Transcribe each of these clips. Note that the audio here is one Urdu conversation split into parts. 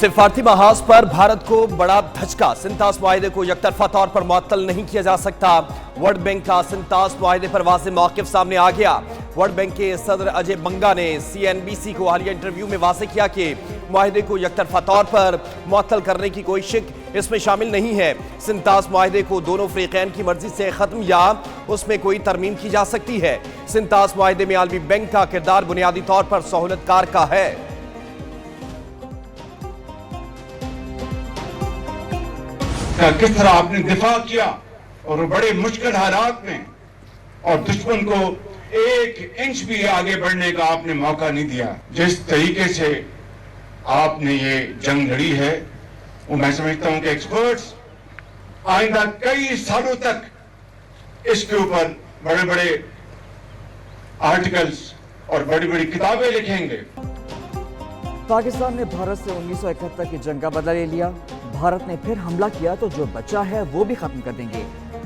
سفارتی محاذ پر بھارت کو بڑا دھچکا، سنتاس معاہدے کو یکطرفہ طور پر معطل نہیں کیا جا سکتا۔ ورلڈ بینک کا سنتاس معاہدے پر واضح موقف سامنے آ گیا۔ ورلڈ بینک کے صدر اجے بنگا نے CNBC کو حالیہ انٹرویو میں واضح کیا کہ معاہدے کو یکطرفہ طور پر معطل کرنے کی کوئی شک اس میں شامل نہیں ہے۔ سنتاس معاہدے کو دونوں فریقین کی مرضی سے ختم یا اس میں کوئی ترمیم کی جا سکتی ہے۔ سنتاس معاہدے میں عالمی بینک کا کردار بنیادی طور پر سہولت کار کا ہے۔ کس طرح آپ نے دفاع کیا اور بڑے مشکل حالات میں، اور دشمن کو ایک انچ بھی آگے بڑھنے کا آپ نے موقع نہیں دیا۔ جس طریقے سے آپ نے یہ جنگ لڑی ہے وہ میں سمجھتا ہوں کہ ایکسپرٹس آئندہ کئی سالوں تک اس کے اوپر بڑے بڑے آرٹیکلز اور بڑی بڑی کتابیں لکھیں گے۔ پاکستان نے بھارت سے 1971 کی جنگ کا بدلہ لے لیا۔ بھارت نے پھر حملہ کیا تو جو بچا ہے وہ بھی ختم کر دیں گے۔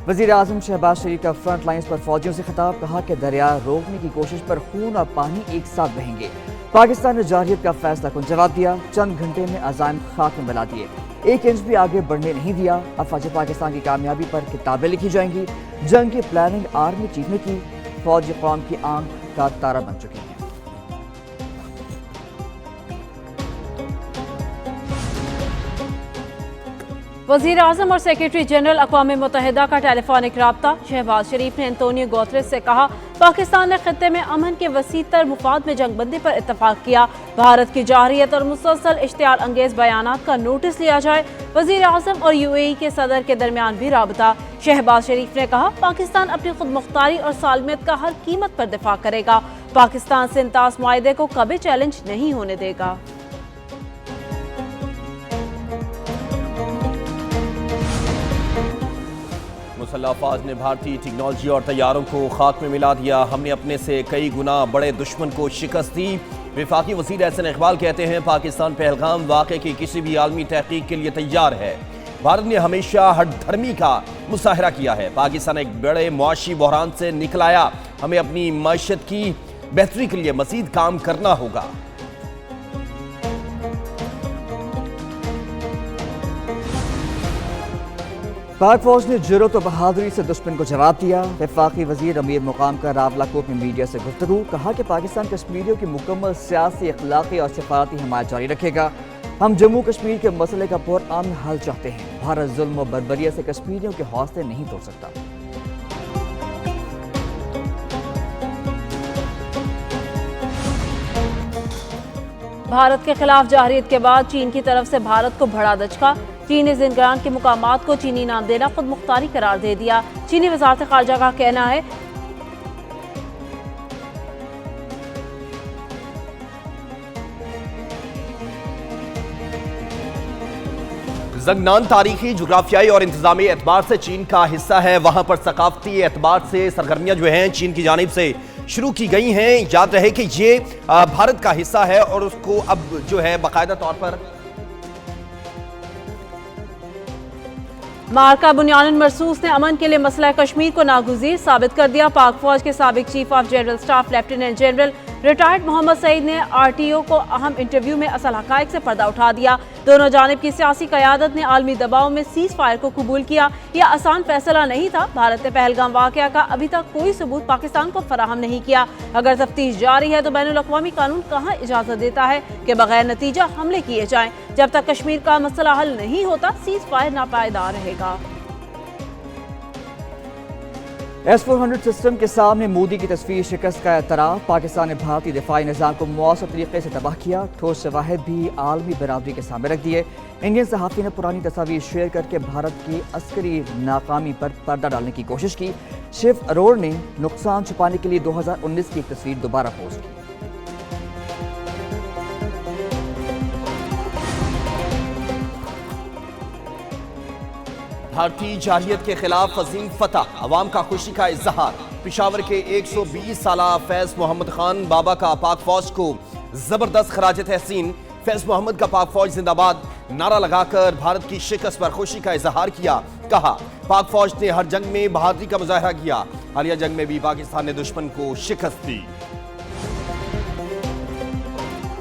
وزیر اعظم شہباز شریف کا فرنٹ لائنز پر فوجیوں سے خطاب، کہا کہ دریا روکنے کی کوشش پر خون اور پانی ایک ساتھ بہیں گے۔ پاکستان نے جارحیت کا فیصلہ کن جواب دیا، چند گھنٹے میں عزائم خاک میں ملا دیے، ایک انچ بھی آگے بڑھنے نہیں دیا۔ افواج پاکستان کی کامیابی پر کتابیں لکھی جائیں گی۔ جنگ کی پلاننگ آرمی چیف نے کی، فوج قوم کی آنکھ کا تارا بن چکی ہے۔ وزیر اعظم اور سیکریٹری جنرل اقوام متحدہ کا ٹیلی فونک رابطہ۔ شہباز شریف نے انتونیو گوتریس سے کہا، پاکستان نے خطے میں امن کے وسیع تر مفاد میں جنگ بندی پر اتفاق کیا، بھارت کی جارحیت اور مسلسل اشتعال انگیز بیانات کا نوٹس لیا جائے۔ وزیر اعظم اور UAE کے صدر کے درمیان بھی رابطہ۔ شہباز شریف نے کہا، پاکستان اپنی خود مختاری اور سالمیت کا ہر قیمت پر دفاع کرے گا، پاکستان سنتاس معاہدے کو کبھی چیلنج نہیں ہونے دے گا۔ مسلح افواج نے بھارتی ٹیکنالوجی اور طیاروں کو خاک میں ملا دیا۔ ہم نے اپنے سے کئی گنا بڑے دشمن کو شکست دی۔ وفاقی وزیر احسن اقبال کہتے ہیں، پاکستان پہلگام واقعے کی کسی بھی عالمی تحقیق کے لیے تیار ہے۔ بھارت نے ہمیشہ ہٹ دھرمی کا مظاہرہ کیا ہے۔ پاکستان ایک بڑے معاشی بحران سے نکل آیا، ہمیں اپنی معیشت کی بہتری کے لیے مزید کام کرنا ہوگا۔ پاک فوج نے جرأت و بہادری سے دشمن کو جواب دیا۔ وفاقی وزیر امیر مقام کا راولاکوٹ میں میڈیا سے گفتگو، کہا کہ پاکستان کشمیریوں کی مکمل سیاسی، اخلاقی اور سفارتی حمایت جاری رکھے گا۔ ہم جموں کشمیر کے مسئلے کا پرامن حل چاہتے ہیں۔ بھارت ظلم و بربریت سے کشمیریوں کے حوصلے نہیں توڑ سکتا۔ بھارت کے خلاف جارحیت کے بعد چین کی طرف سے بھارت کو بڑا دھچکا۔ چین نے زنگران کے مقامات کو چینی نام دینا خود مختاری قرار دے دیا۔ چینی وزارت خارجہ کا کہنا ہے، زنگنان تاریخی، جغرافیائی اور انتظامی اعتبار سے چین کا حصہ ہے۔ وہاں پر ثقافتی اعتبار سے سرگرمیاں جو ہیں چین کی جانب سے شروع کی گئی ہیں۔ یاد رہے کہ یہ بھارت کا حصہ ہے اور اس کو اب جو ہے باقاعدہ طور پر مارکا بنیادن مرسوس نے امن کے لیے مسئلہ کشمیر کو ناگزیر ثابت کر دیا۔ پاک فوج کے سابق chief of general staff lieutenant general retired Muhammad Saeed نے RTO کو اہم انٹرویو میں اصل حقائق سے پردہ اٹھا دیا۔ دونوں جانب کی سیاسی قیادت نے عالمی دباؤ میں سیز فائر کو قبول کیا۔ یہ آسان فیصلہ نہیں تھا۔ بھارت نے پہلگام واقعہ کا ابھی تک کوئی ثبوت پاکستان کو فراہم نہیں کیا۔ اگر تفتیش جاری ہے تو بین الاقوامی قانون کہاں اجازت دیتا ہے کہ بغیر نتیجہ حملے کیے جائیں؟ جب تک کشمیر کا مسئلہ حل نہیں ہوتا، سیز فائر ناپائیدار رہے گا۔ S-400 سسٹم کے سامنے مودی کی تصویر شکست کا اعتراف۔ پاکستان نے بھارتی دفاعی نظام کو مؤثر طریقے سے تباہ کیا، ٹھوس شواہد بھی عالمی برادری کے سامنے رکھ دیے۔ انڈین صحافی نے پرانی تصاویر شیئر کر کے بھارت کی عسکری ناکامی پر پردہ ڈالنے کی کوشش کی۔ شیو اروڑ نے نقصان چھپانے کے لیے 2019 کی ایک تصویر دوبارہ پوسٹ کی۔ بھارتی جارحیت کے خلاف عظیم فتح، عوام کا خوشی کا اظہار۔ پشاور کے 120 سالہ فیض محمد خان بابا کا پاک فوج کو زبردست خراج تحسین۔ فیض محمد کا پاک فوج زندہ باد نعرہ لگا کر بھارت کی شکست پر خوشی کا اظہار کیا۔ کہا، پاک فوج نے ہر جنگ میں بہادری کا مظاہرہ کیا، حالیہ جنگ میں بھی پاکستان نے دشمن کو شکست دی۔